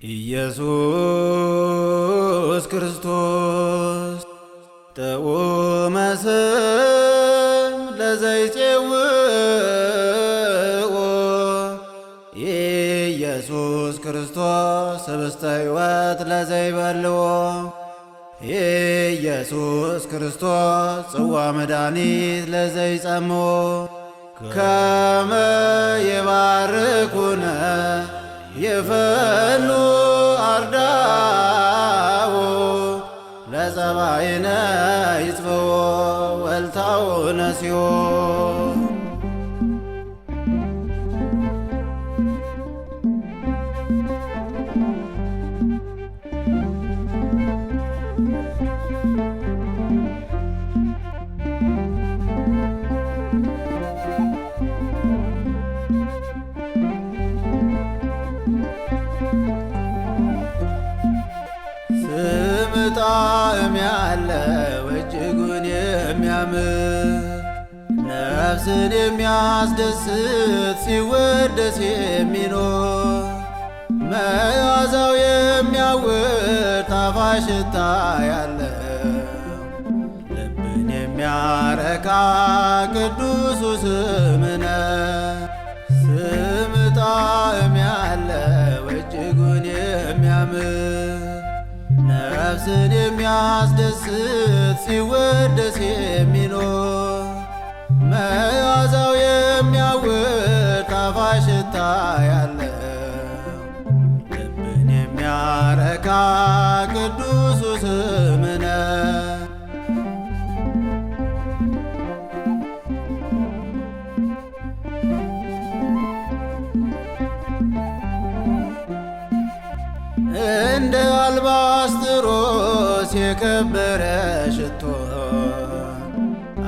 ኢየሱስ ክርስቶስ ጥዑመ ስም ለዘይፄውኦ ኢየሱስ ክርስቶስ ኅብስተ ሕይወት ለዘይበልዖ ኢየሱስ ክርስቶስ ጽዋ መድኃኒት ለዘይጸምዖ ከመ ይባርኩነ ይፈኑ አርዳኦ ለጸባይነ ይጽፍዎ ወልታውነ ሲኦል ጣዕም ያለው እጅጉን የሚያምር ነፍስን የሚያስደስት ሲወደስ የሚኖር መዓዛው የሚያውድ ጣፋጭ ሽታ ያለው ልብን የሚያረካ ቅዱሱ ስምነ ስም ጣዕም ያለው እጅጉን የሚያምር ነፍስን የሚያስደስት ሲወደስ የሚኖር መዓዛው የሚያውድ ጣፋጭ ሽታ ያለው ልብን የሚያረካ ቅዱሱ ስምነ እንደ አልባስጥሮስ የከበረ ሽቶ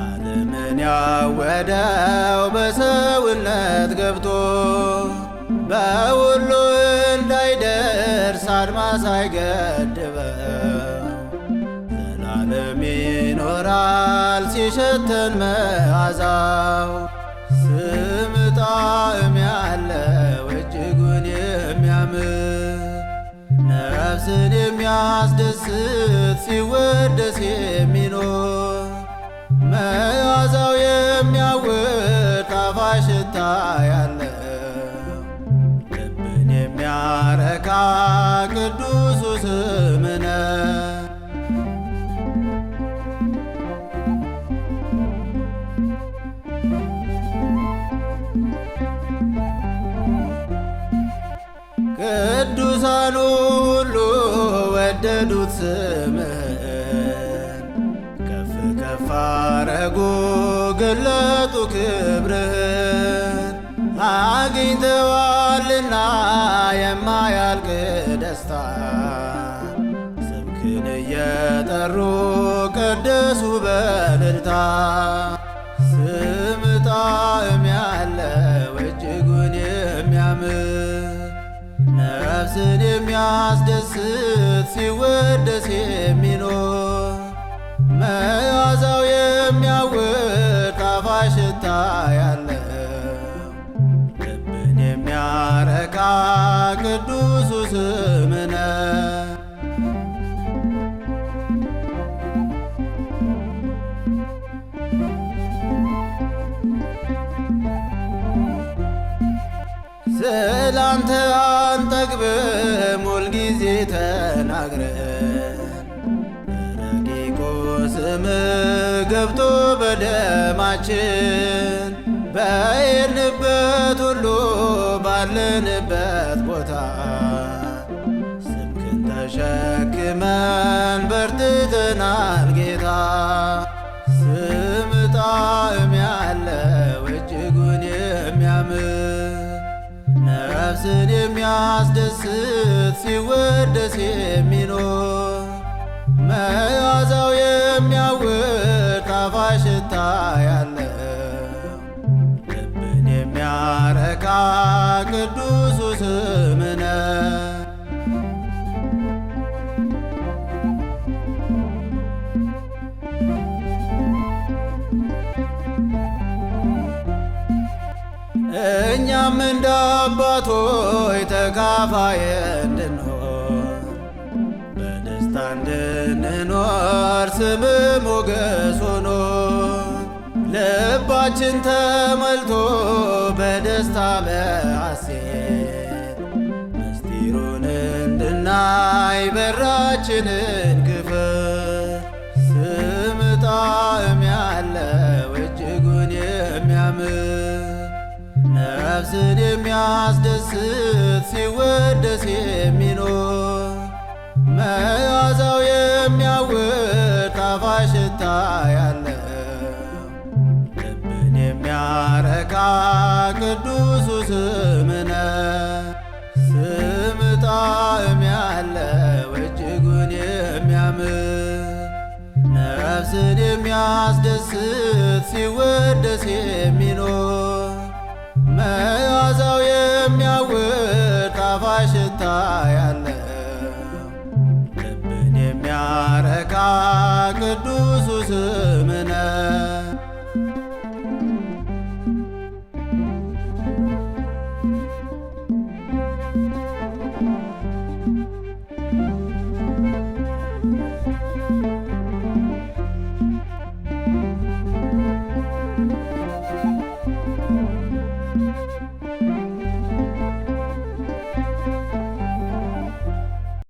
ዓለምን ያወደው በሰውነት ገብቶ በሁሉ እንዳይደርስ አድማስ አይገድበው ዘላለም ይኖራል ሲሸተን መዓዛው ስም ጣዕም ያለው እጅጉን የሚያምር ነፍስን የሚያስደስት ሲወደስ የሚኖር መዓዛው የሚያውድ ጣፋጭ ሽታ ያለው ልብን የሚያረካ ቅዱሱ ስምነ ቅዱሳኑ ሁሉ ወደዱት ስምህን ከፍ ከፍ አረጉ ገለጡ ክብርህን አግኝተዋልና የማያልቅ ደስታ ስምህን እየጠሩ ቀደሱ በእልልታ ስም ጣዕም ያለው እጅጉን የሚያምር ነፍስን የሚያስደስት ሲወደስ የሚኖር መዓዛው የሚያውድ ጣፋጭ ሽታ ያለው ልብን የሚያረካ ቅዱሱ ስምነ ስላንተ አንጠግብም ሁልጊዜ ተናግረን ረቂቁ ስምህ ገብቶ በደማችን በሄድንበት ሁሉ ባለንበት ቦታ ስምህን ተሸክመን በርትተናል ጌታ ስም ጣዕም ያለው እጅጉን የሚያምር ነፍስን የሚያስደስት ሲወደስ የሚኖር መዓዛው የሚያውድ ጣፋጭ ሽታ ያለው ልብን የሚያረካ ቅዱሱ ስምነ እኛም እንደ አባቶች ተካፋይ እንድንሆን ስም ሞገስ ሆኖ ልባችን ተሞልቶ በደስታ በሐሴት ምስጢሩን እንድናይ በራችንን ክፈት። ስም ጣዕም ያለው እጅጉን የሚያምር ነፍስን የሚያስደስት ሲወደስ የሚኖር መዓዛው የሚያውድ ጣፋጭ ሽታ ያለው ልብን የሚያረካ ቅዱሱ ስምህ ነው። ስም ጣዕም ያለው እጅጉን የሚያምር ነፍስን የሚያስደስት ሲወደስ የሚኖር መዓዛው የሚያውድ ጣፋጭ ሽታ ያለው ልብን የሚያረካ ቅዱሱ